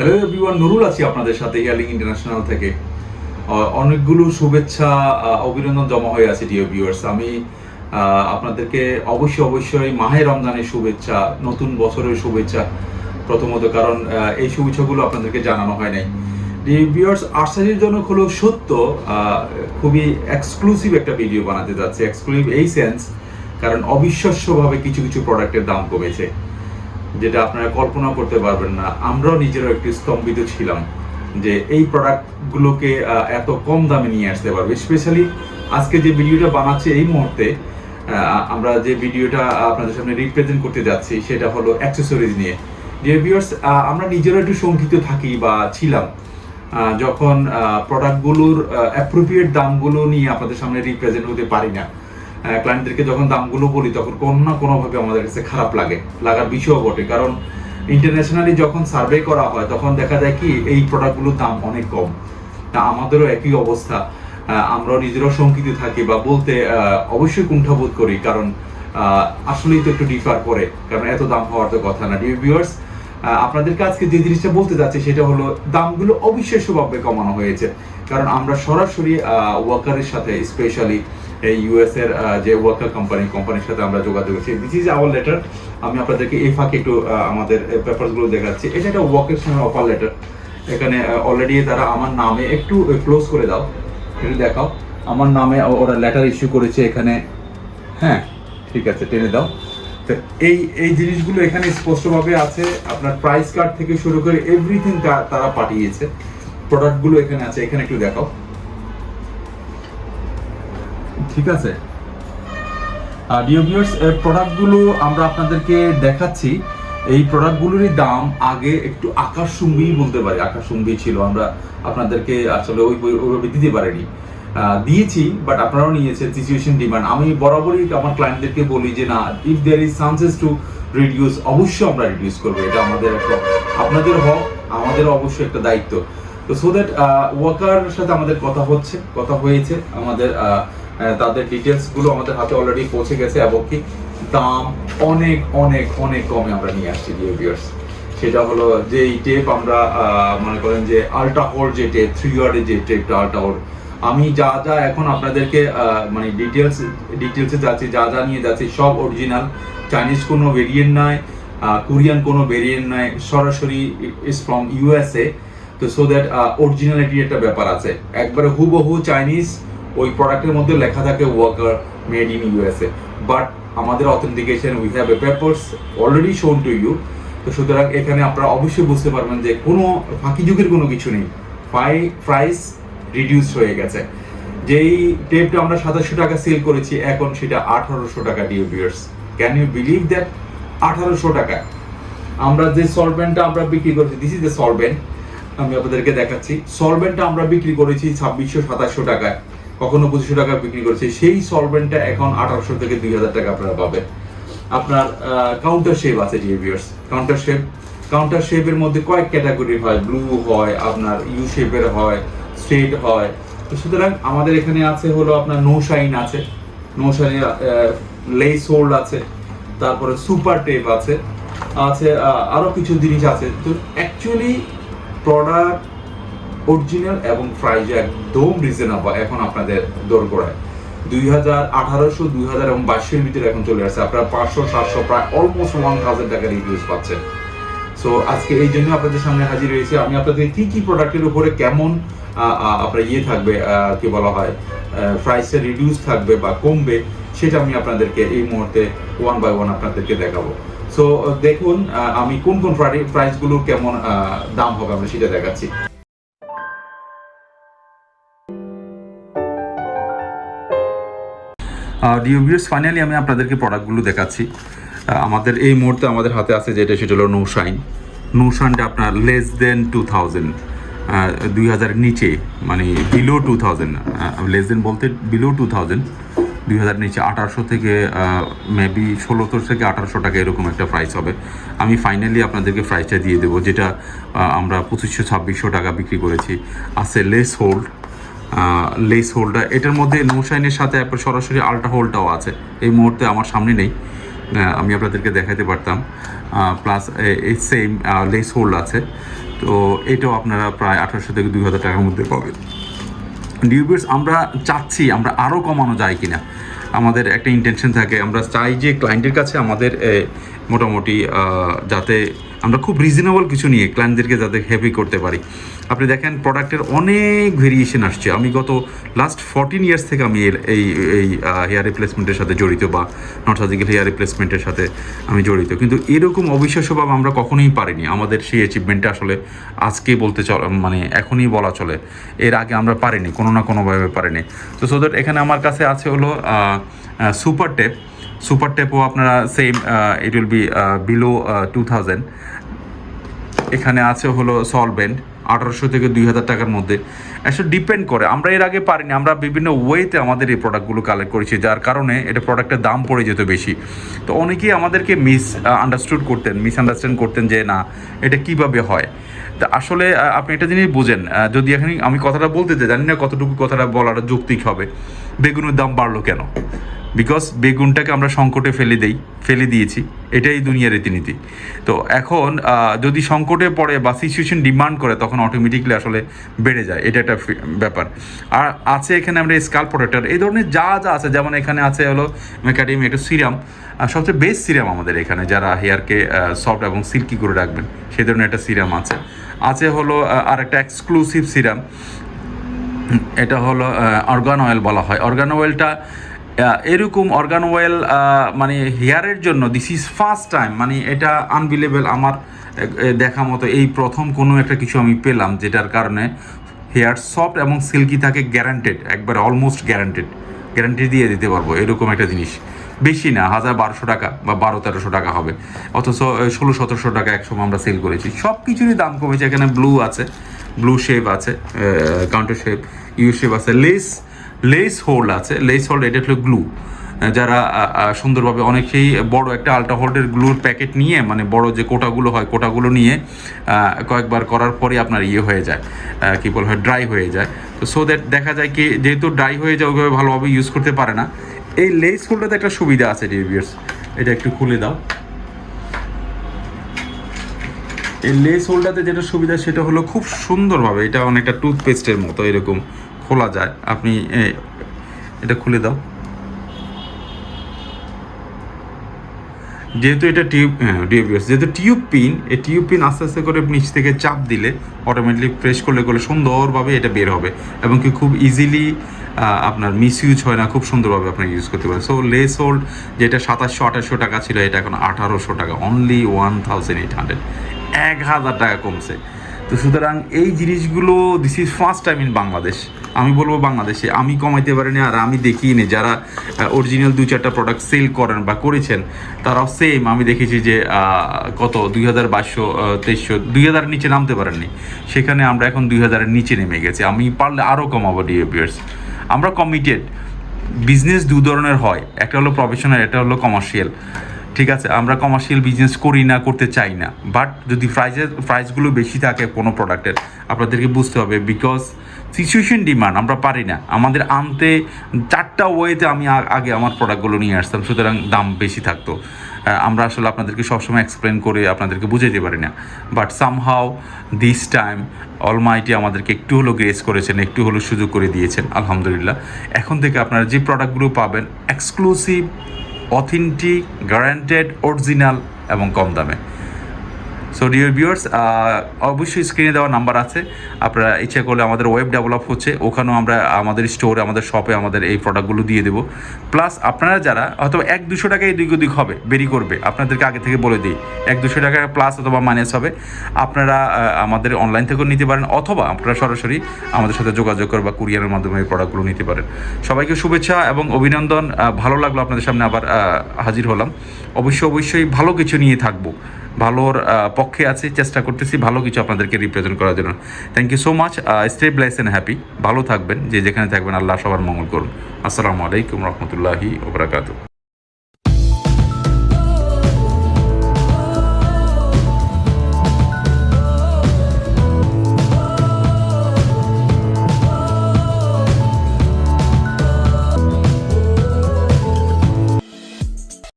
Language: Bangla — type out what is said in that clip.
হ্যালো এভরিওয়ান, নুরুল আছি আপনাদের সাথে ইয়ারলিং ইন্টারন্যাশনাল থেকে। অনেকগুলো শুভেচ্ছা অভিনন্দন জমা হয়ে আছে ডিয়ার ভিউয়ার্স। আমি আপনাদেরকে অবশ্যই মাহে রমজানের শুভেচ্ছা, নতুন বছরের শুভেচ্ছা প্রথমত, কারণ এই শুভেচ্ছাগুলো আপনাদেরকে জানানো হয় নাই। ডিয়ার ভিউয়ার্স, আশ্চর্যজনক হলো সত্য, খুবই এক্সক্লুসিভ একটা ভিডিও বানাতে যাচ্ছে। এক্সক্লুসিভ এই সেন্স, কারণ অবিশ্বাস্যভাবে কিছু কিছু প্রোডাক্টের দাম কমেছে, যেটা আপনারা কল্পনা করতে পারবেন না। আমরাও নিজেরাও একটু স্তম্ভিত ছিলাম যে এই প্রোডাক্টগুলোকে এত কম দামে নিয়ে আসতে পারবে। স্পেশালি আজকে যে ভিডিওটা বানাচ্ছে এই মুহূর্তে, আমরা যে ভিডিওটা আপনাদের সামনে রিপ্রেজেন্ট করতে যাচ্ছি সেটা হলো অ্যাক্সেসরিজ নিয়ে। ডিয়ার ভিউয়ার্স, আমরা নিজেরা একটু শঙ্কিত থাকি বা ছিলাম যখন প্রোডাক্টগুলোর অ্যাপ্রোপ্রিয়েট দামগুলো নিয়ে আপনাদের সামনে রিপ্রেজেন্ট হতে পারি না। ক্লায়েন্টদেরকে যখন দামগুলো বলি তখন কোনো না কোনোভাবে আমাদের কাছে খারাপ লাগার বিষয়ও বটে, কারণ ইন্টারন্যাশনালি যখন সার্ভে করা হয় তখন দেখা যায় কি এই প্রোডাক্টগুলোর দাম অনেক কম। আমাদেরও একই অবস্থা, আমরাও নিজেরাও শঙ্কিত থাকি বা বলতে অবশ্যই কুণ্ঠাবোধ করি, কারণ আসলেই তো একটু ডিফার করে, কারণ এত দাম হওয়ার তো কথা না। ডিয়ার ভিউয়ার্স, আপনাদেরকে আজকে যে জিনিসটা বলতে যাচ্ছি সেটা হলো দামগুলো অবিশ্বাস্যভাবে কমানো হয়েছে, কারণ আমরা সরাসরি ওয়ার্কারের সাথে, স্পেশালি এই ইউএস এর যে ওয়ার্কার কোম্পানির সাথে আমরা যোগাযোগ করছি। This is our letter. আমি আপনাদেরকে এই ফাঁকে একটু আমাদের পেপারসগুলো দেখাচ্ছি। এটা একটা ওয়ার্কের সঙ্গে অফার লেটার। এখানে অলরেডি তারা আমার নামে একটু ক্লোজ করে দাও, একটু দেখাও, আমার নামে ওরা লেটার ইস্যু করেছে এখানে। হ্যাঁ, ঠিক আছে, টেনে দাও। তো এই জিনিসগুলো এখানে স্পষ্টভাবে আছে। আপনার প্রাইস কার্ড থেকে শুরু করে এভরিথিং তারা পাঠিয়েছে। প্রোডাক্টগুলো এখানে আছে, এখানে একটু দেখাও, ঠিক আছে। ডিয়ার ভিউয়ার্স, প্রোডাক্টগুলো আমরা আপনাদেরকে দেখাচ্ছি। এই প্রোডাক্টগুলোরই দাম আগে একটু আকাশচুম্বী বলতে পারি, আকাশচুম্বী ছিল। আমরা আপনাদেরকে আসলে ওইভাবে দিতে পারিনি, দিয়েছি, বাট আপনারাও নিয়েছেন। Situation demand. আমি বরাবরই আমার ক্লায়েন্টদেরকে বলি যে না, if there is chances to reduce, অবশ্যই আমরা রিডিউস করবো। এটা আমাদের একটা, আপনাদের হক, আমাদেরও অবশ্যই একটা দায়িত্ব। তো সো দ্যাট ওয়ার্কার সাথে আমাদের কথা হয়েছে, আমাদের তাদের ডিটেলসগুলো আমাদের হাতে অলরেডি পৌঁছে গেছে, এবং কি দাম অনেক অনেক অনেক কমে আমরা নিয়ে আসছি ডিয়ার ভিউয়ার্স। সেটা হলো যে এই টেপ আমরা মনে করেন যে আল্ট্রা হোল্ড, যে টেপ 3 ইয়ারের যে টেপটা আল্ট্রা হোল্ড, আমি যা এখন আপনাদেরকে মানে ডিটেলসে যাচ্ছি, যা নিয়ে যাচ্ছি সব অরিজিনাল। চাইনিজ কোনো ভেরিয়েন্ট নাই, কোরিয়ান কোনো ভেরিয়েন্ট নাই, সরাসরি ইজ ফ্রম ইউএসএ। তো সো দ্যাট অরিজিনালিটির একটা ব্যাপার আছে। একবারে হুবহু চাইনিজ ওই প্রোডাক্টের মধ্যে লেখা থাকে worker made in USA, but আমাদের authentication, we have a papers already shown to you. তো সুতরাং এখানে আপনারা অবশ্যই বুঝতে পারবেন যে কোনো ফাঁকি যুগের কোনো কিছু নেই। প্রাইস রিডিউস হয়ে গেছে। যেই টেপটা আমরা 2700 টাকা সেল করেছি, এখন সেটা 1800 টাকা। Dear viewers, can you believe that? 1800 টাকা। আমরা যে সলভেন্টটা আমরা বিক্রি করেছি, দিস ইজ দ্য সলভেন্ট, আমি আপনাদেরকে দেখাচ্ছি। সলভেন্টটা আমরা বিক্রি করেছি 2600-2700 টাকায়, কখনো 2500 টাকা বিক্রি করেছি। সেই সলভেন্টটা এখন 1800 থেকে 2000 টাকা আপনারা পাবেন। আপনার কাউন্টার শেপ আছে ডিয়ার ভিউয়ার্স। কাউন্টার শেপের মধ্যে কয়েক ক্যাটাগরি হয়, ব্লু হয়, আপনার ইউ শেপের হয়, স্ট্রেট হয়। তো সুতরাং আমাদের এখানে আছে হলো আপনার নো শাইন আছে, নো শাইন লেস হোল্ড আছে, তারপরে সুপার টেপ আছে আরো কিছু জিনিস আছে। তো অ্যাকচুয়ালি প্রোডাক্ট অরিজিনাল এবং প্রাইস একদম রিজনেবল। এখন আপনাদের দোরগোড়ায় 1800, 2000 এবং 2200 ভিতরে এখন চলে আসছে। আপনারা 500-700, প্রায় অলমোস্ট 1000 টাকা রিডিউস পাচ্ছেন। সো আজকে এই জন্য আপনাদের সামনে হাজির হয়েছে। আমি আপনাদের কি প্রোডাক্টের উপরে কেমন আপনার থাকবে, কি বলা হয়, প্রাইসের রিডিউস থাকবে বা কমবে, সেটা আমি আপনাদেরকে এই মুহূর্তে 1 by 1 আপনাদেরকে দেখাবো। সো দেখুন, আমি কোন প্রাইসগুলোর কেমন দাম হবে আমরা সেটা দেখাচ্ছি। ডিয়ার ভিউয়ার্স, ফাইনালি আমি আপনাদেরকে প্রোডাক্টগুলো দেখাচ্ছি। আমাদের এই মুহূর্তে আমাদের হাতে আছে যেটা, সেটা হলো নো শাইনটা আপনার লেস দেন 2000, 2000 নিচে, মানে বিলো 2000, লেস দেন বলতে বিলো 2000, 2000 নিচে 1800 থেকে মেবি 1600 থেকে 1800 টাকা এরকম একটা প্রাইস হবে। আমি ফাইনালি আপনাদেরকে প্রাইসটা দিয়ে দেবো, যেটা আমরা 2500-2600 টাকা বিক্রি করেছি। আছে লেস হোল্ডার, এটার মধ্যে নো শাইনের সাথে সরাসরি আল্ট্রা হোল্ডটাও আছে। এই মুহূর্তে আমার সামনে নেই, আমি আপনাদেরকে দেখাতে পারতাম। প্লাস এই সেম লেস হোল্ড আছে, তো এটাও আপনারা প্রায় 1800 থেকে 2000 টাকার মধ্যে পাবেন। ডিউবিয়ার্স আমরা চাচ্ছি আমরা আরও কমানো যায় কিনা, আমাদের একটা ইন্টেনশন থাকে, আমরা চাই যে ক্লায়েন্টের কাছে আমাদের মোটামুটি যাতে আমরা খুব রিজনেবল কিছু নিয়ে ক্লায়েন্টদেরকে যাতে হ্যাপি করতে পারি। আপনি দেখেন প্রোডাক্টের অনেক ভেরিয়েশন আসছে। আমি গত লাস্ট 14 ইয়ার্স থেকে আমি এই হেয়ার রিপ্লেসমেন্টের সাথে জড়িত, বা নট সার্জিক্যাল হেয়ার রিপ্লেসমেন্টের সাথে আমি জড়িত, কিন্তু এরকম অবিশ্বাস্যভাবে আমরা কখনোই পারিনি। আমাদের সেই অ্যাচিভমেন্টটা আসলে আজকে বলতে মানে এখনই বলা চলে, এর আগে আমরা পারিনি, কোনো না কোনোভাবে পারিনি। তো সো দ্যাট এখানে আমার কাছে আছে হলো সুপার টেপ। সুপার টেপও আপনারা same, it will be below 2000। এখানে আছে হলো সলভেন্ট 1800 থেকে 2000 টাকার মধ্যে। আসলে ডিপেন্ড করে, আমরা এর আগে পারিনি, আমরা বিভিন্ন ওয়েতে আমাদের এই প্রোডাক্টগুলো কালেক্ট করেছি, যার কারণে এটা প্রোডাক্টের দাম পড়ে যেত বেশি। তো অনেকেই আমাদেরকে মিসআন্ডারস্ট্যান্ড করতেন যে না এটা কিভাবে হয়। তা আসলে আপনি একটা জিনিস বুঝেন, যদি এখন আমি কথাটা বলতে চাই, জানি না কতটুকু কথাটা বলাটা যৌক্তিক হবে। বেগুনের দাম বাড়লো কেন? বিকজ বেগুনটাকে আমরা সংকটে ফেলে দিয়েছি, এটাই দুনিয়ার রীতিনীতি। তো এখন যদি সংকটে পড়ে বা সিচুয়েশন ডিমান্ড করে, তখন অটোমেটিকলি আসলে বেড়ে যায়, এটা একটা ব্যাপার। আর আছে এখানে আমরা স্কাল্প প্রোটেক্টর, এই ধরনের যা যা আছে, যেমন এখানে আছে হলো ম্যাকাডেমি একটা সিরাম, সবচেয়ে বেস্ট সিরাম আমাদের এখানে, যারা হেয়ারকে সফট এবং সিল্কি করে রাখবেন সেই ধরনের একটা সিরাম আছে হলো আর একটা এক্সক্লুসিভ সিরাম, এটা হলো অর্গান অয়েল বলা হয়। অর্গান অয়েলটা এরকম অর্গান অয়েল মানে হেয়ারের জন্য দিস ইজ ফার্স্ট টাইম, মানে এটা আনবিলেবল, আমার দেখা মতো এই প্রথম কোনো একটা কিছু আমি পেলাম যেটার কারণে হেয়ার সফট এবং সিল্কি থাকে, গ্যারান্টেড, একবার অলমোস্ট গ্যারান্টি দিয়ে দিতে পারবো এরকম একটা জিনিস। বেশি না, 1000-1200 টাকা বা 1200-1300 টাকা হবে, অথচ 1600-1700 টাকা একসময় আমরা সেল করেছি। সব কিছুরই দাম কমেছে। এখানে ব্লু আছে, ব্লু শেপ আছে, কাউন্টার শেপ, ইউ শেপ আছে, লেস হোল্ড আছে। লেস হোল্ড এটা হলো গ্লু, যারা সুন্দরভাবে অনেকেই বড় একটা আলট্রা হোল্ডের গ্লুর প্যাকেট নিয়ে, মানে বড় যে কোটাগুলো হয়, কোটাগুলো নিয়ে কয়েকবার করার পরে আপনার হয়ে যায়, কী বলা হয়, ড্রাই হয়ে যায়। তো সো দ্যাট দেখা যায় কি, যেহেতু ড্রাই হয়ে যায় ওইভাবে ভালোভাবে ইউজ করতে পারে না। এই লেস হোল্ডাতে একটা সুবিধা আছে ডিভিয়ার্স, এটা একটু খুলে দাও। এই লেস হোল্ডারতে যেটা সুবিধা সেটা হলো খুব সুন্দরভাবে, এটা অনেকটা টুথপেস্টের মতো এরকম খোলা যায়। আপনি এটা খুলে দাও, যেহেতু এটা যেহেতু টিউব পিন, এই টিউব পিন আস্তে আস্তে করে নিচ থেকে চাপ দিলে অটোমেটিকলি প্রেস করলে সুন্দরভাবে এটা বের হবে, এবং কি খুব ইজিলি আপনার মিসইউজ হয় না, খুব সুন্দরভাবে আপনার ইউজ করতে পারেন। সো লেস হোল্ড যেটা 2700-2800 টাকা ছিল, এটা এখন 1800 টাকা, অনলি 1800, 1000 টাকা কমছে। তো সুতরাং এই জিনিসগুলো this is first time in Bangladesh. আমি বলবো বাংলাদেশে আমি কমাইতে পারিনি, আর আমি দেখিনি যারা অরিজিনাল 2-4টা প্রোডাক্ট সেল করেন বা করেছেন তারাও সেম আমি দেখেছি যে কত 2200-2300, 2000-এর নিচে নামতে পারেননি, সেখানে আমরা এখন 2000-এর নিচে নেমে গেছি। আমি পারলে আরও কমাবো ডিএপিয়ার্স। আমরা কমিটেড। বিজনেস দু ধরনের হয়, একটা হলো প্রফেশনাল, একটা হলো কমার্শিয়াল। ঠিক আছে, আমরা কমার্শিয়াল বিজনেস করি না, করতে চাই না, বাট যদি প্রাইসগুলো বেশি থাকে কোনো প্রোডাক্টের, আপনাদেরকে বুঝতে হবে, বিকজ সিচুয়েশন ডিমান্ড, আমরা পারি না, আমাদের আনতে 4টা ওয়েতে আমি আগে আমার প্রোডাক্টগুলো নিয়ে আসতাম, সুতরাং দাম বেশি থাকতো। আমরা আসলে আপনাদেরকে সবসময় এক্সপ্লেন করে আপনাদেরকে বুঝাইতে পারি না, but somehow this time Almighty আমাদেরকে একটু হলো গ্রেস করেছেন, একটু হলো সুযোগ করে দিয়েছেন, আলহামদুলিল্লাহ। এখন থেকে আপনারা যে প্রোডাক্টগুলো পাবেন এক্সক্লুসিভ, অথেন্টিক, গ্যারান্টেড, অরিজিনাল এবং কম দামে। সো ডিয়ার ভিউয়ার্স, অবশ্যই স্ক্রিনে দেওয়া নাম্বার আছে, আপনারা ইচ্ছা করলে আমাদের ওয়েব ডেভেলপ হচ্ছে, ওখানেও আমরা আমাদের স্টোরে, আমাদের শপে আমাদের এই প্রোডাক্টগুলো দিয়ে দেবো। প্লাস আপনারা যারা হয়তো 100-200 টাকা এদিক ওদিক হবে, বেরি করবে, আপনাদেরকে আগে থেকে বলে দিই 100-200 টাকা প্লাস অথবা মাইনাস হবে, আপনারা আমাদের অনলাইন থেকেও নিতে পারেন, অথবা আপনারা সরাসরি আমাদের সাথে যোগাযোগ করে বা কুরিয়ারের মাধ্যমে এই প্রোডাক্টগুলো নিতে পারেন। সবাইকে শুভেচ্ছা এবং অভিনন্দন। ভালো লাগলো আপনাদের সামনে আবার হাজির হলাম। অবশ্যই ভালো কিছু নিয়ে থাকবো, ভালোর পক্ষে আছি, চেষ্টা করতেছি ভালো কিছু আপনাদেরকে রিপ্রেজেন্ট করার জন্য। Thank you so much. Stay blessed and happy. ভালো থাকবেন, যে যেখানে থাকবেন, আল্লাহ সবার মঙ্গল করুন। আসসালামু আলাইকুম রহমতুল্লাহি ওয়া বারাকাতুহু।